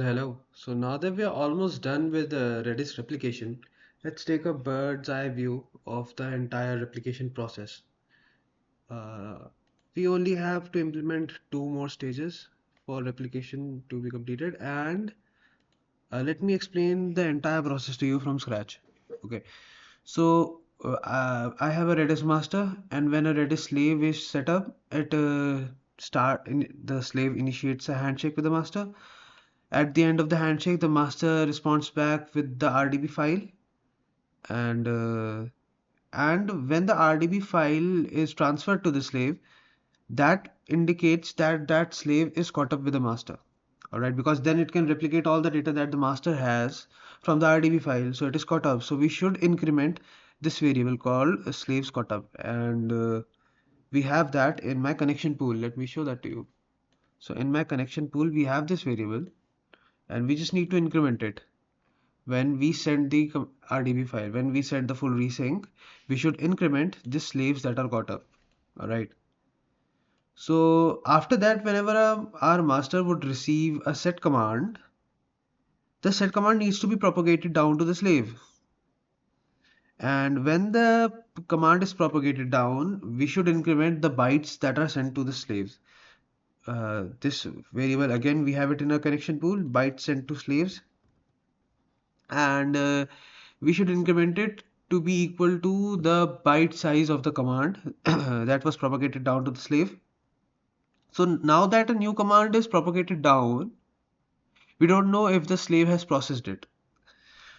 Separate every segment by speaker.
Speaker 1: Hello. So now that we are almost done with the Redis replication, let's take a bird's eye view of the entire replication process. Uh, we only have to implement two more stages for replication to be completed, and let me explain the entire process to you from scratch. Okay. I have a Redis master, and when a Redis slave is set up, the slave initiates a handshake with the master. At the end of the handshake, the master responds back with the RDB file, and uh, and when the RDB file is transferred to the slave, that indicates that that slave is caught up with the master. All right, because then it can replicate all the data that the master has from the RDB file, so it is caught up. So we should increment this variable called slaves caught up, and we have that in my connection pool. Let me show that to you. So in my connection pool, we have this variable, and we just need to increment it. When we send the RDB file, when we send the full resync, we should increment the slaves that are caught up. All right. So after that, whenever our master would receive a set command, the set command needs to be propagated down to the slave. And when the command is propagated down, we should increment the bytes that are sent to the slaves. This variable, again, we have it in a connection pool, bytes sent to slaves. And we should increment it to be equal to the byte size of the command that was propagated down to the slave. So now that a new command is propagated down, we don't know if the slave has processed it.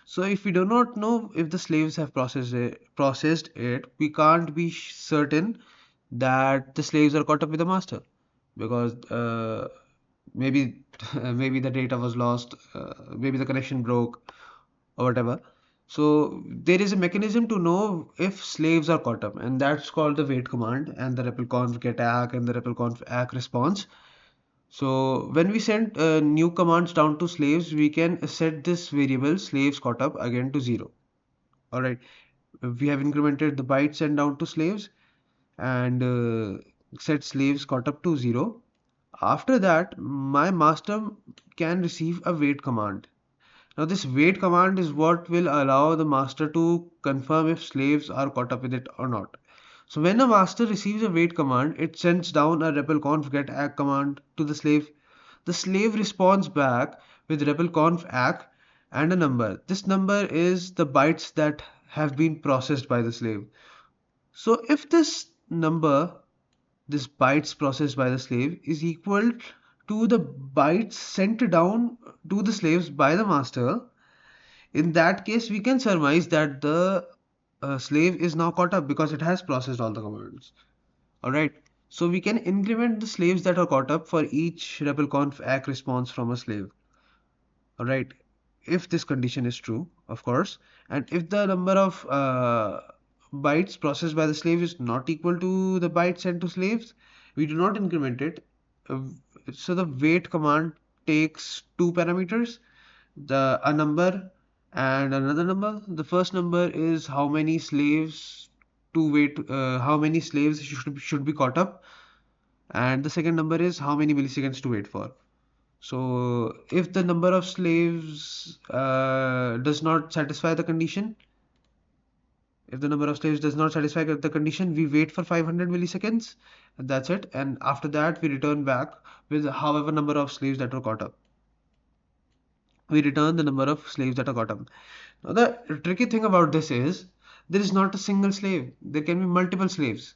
Speaker 1: So if we do not know if the slaves have processed it, we can't be certain that the slaves are caught up with the master, because maybe maybe the data was lost, maybe the connection broke, or whatever. So there is a mechanism to know if slaves are caught up, and that's called the wait command and the repl get ACK and the repl ACK response. So when we send new commands down to slaves, we can set this variable slaves caught up again to 0. All right, we have incremented the bytes sent down to slaves, and set slaves caught up to 0. After that, my master can receive a wait command. Now this wait command is what will allow the master to confirm if slaves are caught up with it or not. So when a master receives a wait command, it sends down a repl get ACK command to the slave. The slave responds back with repl ACK and a number. This number is the bytes that have been processed by the slave. So if this number, this bytes processed by the slave, is equal to the bytes sent down to the slaves by the master, in that case, we can surmise that the slave is now caught up because it has processed all the commands. All right. So we can increment the slaves that are caught up for each repl ACK response from a slave. All right. If this condition is true, of course, and if the number of bytes processed by the slave is not equal to the bytes sent to slaves, we do not increment it. Uh, so the wait command takes two parameters, a number and another number. The first number is how many slaves how many slaves should be caught up, and the second number is how many milliseconds to wait for. So if the number of slaves does not satisfy the condition, if the number of slaves does not satisfy the condition, we wait for 500 milliseconds, and that's it. And after that, we return back with however number of slaves that were caught up. We return the number of slaves that are caught up. Now, the tricky thing about this is there is not a single slave. There can be multiple slaves.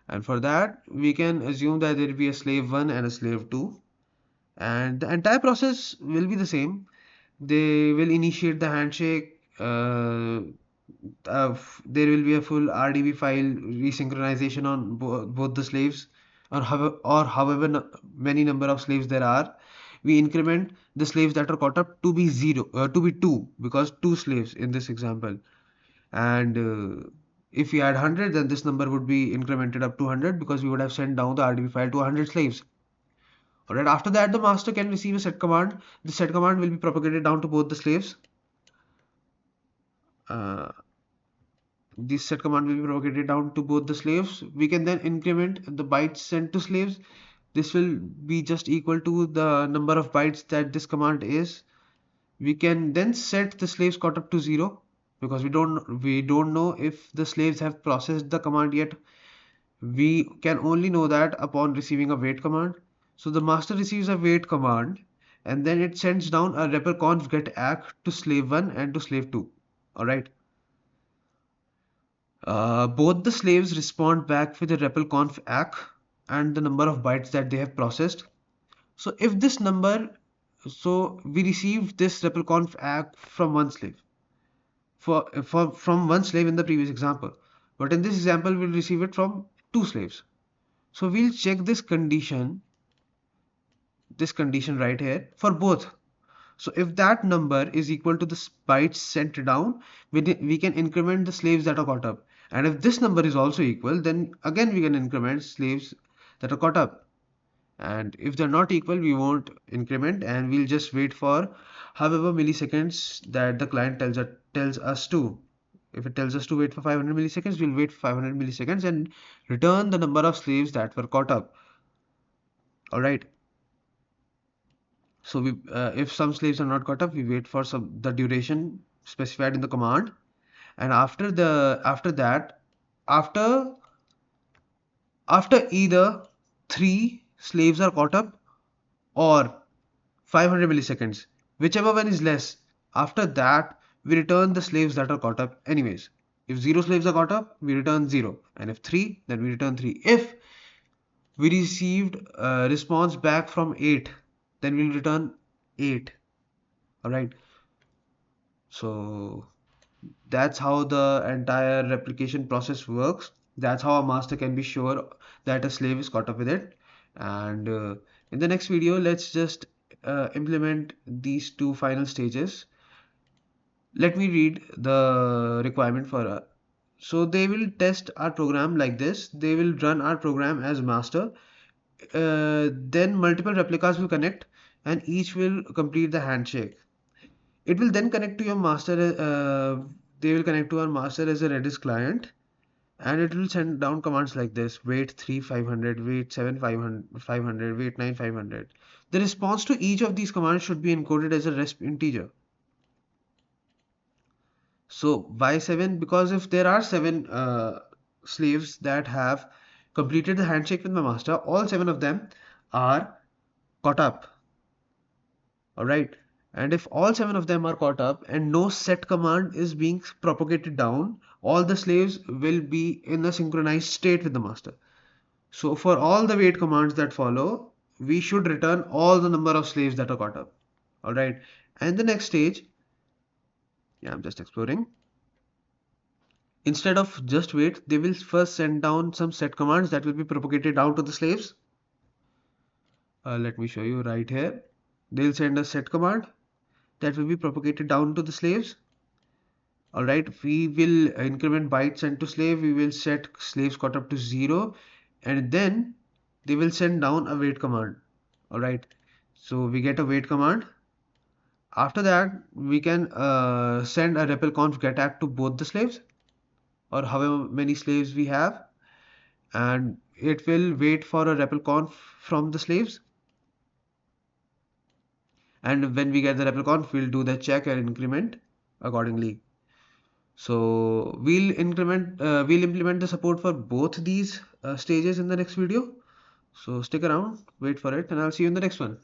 Speaker 1: And for that, we can assume that there will be a slave 1 and a slave 2. And the entire process will be the same. They will initiate the handshake. There will be a full RDB file resynchronization on both the slaves, or however many number of slaves there are. We increment the slaves that are caught up to be 0, to be 2, because 2 slaves in this example. And if we add 100, then this number would be incremented up to 100, because we would have sent down the RDB file to 100 slaves. Alright, after that, the master can receive a set command. The set command will be propagated down to both the slaves. Uh, this set command will be propagated down to both the slaves. We can then increment the bytes sent to slaves. this will be just equal to the number of bytes that this command is. We can then set the slaves caught up to 0 because we don't know if the slaves have processed the command yet. We can only know that upon receiving a wait command. So the master receives a wait command and then it sends down a repl get ack to slave 1 and to slave 2. Alright. Both the slaves respond back with the repl ack and the number of bytes that they have processed. So if this number, so we received this repl ack from one slave. From one slave in the previous example. But in this example, we'll receive it from two slaves. So we'll check this condition right here for both. So if that number is equal to the bytes sent down, we can increment the slaves that are caught up. And if this number is also equal, then again we can increment slaves that are caught up. And if they're not equal, we won't increment and we'll just wait for however milliseconds that the client tells us to. If it tells us to wait for 500 milliseconds, we'll wait for 500 milliseconds and return the number of slaves that were caught up. All right. So if some slaves are not caught up, we wait for the duration specified in the command, and after either three slaves are caught up or 500 milliseconds, whichever one is less, after that we return the slaves that are caught up anyways. If 0 slaves are caught up, we return 0, and if 3, then we return 3. If we received a response back from 8, then we'll return 8. Alright, so that's how the entire replication process works. That's how a master can be sure that a slave is caught up with it. And in the next video, let's just implement these two final stages. Let me read the requirement for so they will test our program like this. They will run our program as master. Then multiple replicas will connect and each will complete the handshake. It will then connect to your master. They will connect to our master as a Redis client, and it will send down commands like this: wait 3 500, wait 7 500, wait 9 500. The response to each of these commands should be encoded as a resp integer. So why 7? Because if there are 7 slaves that have completed the handshake with my master, all 7 of them are caught up. Alright, and if all 7 of them are caught up and no set command is being propagated down, all the slaves will be in a synchronized state with the master. So for all the wait commands that follow, we should return all the number of slaves that are caught up. Alright, and the next stage, I'm just exploring. Instead of just wait, they will first send down some set commands that will be propagated down to the slaves. Let me show you right here. They'll send a set command that will be propagated down to the slaves. Alright, we will increment bytes sent to slave, we will set slaves caught up to 0, and then they will send down a wait command. Alright, so we get a wait command. After that, we can send a repl get ack to both the slaves or however many slaves we have, and it will wait for a repl from the slaves. And when we get the repl we'll do the check and increment accordingly. So we'll implement the support for both these stages in the next video. So stick around, wait for it, and I'll see you in the next one.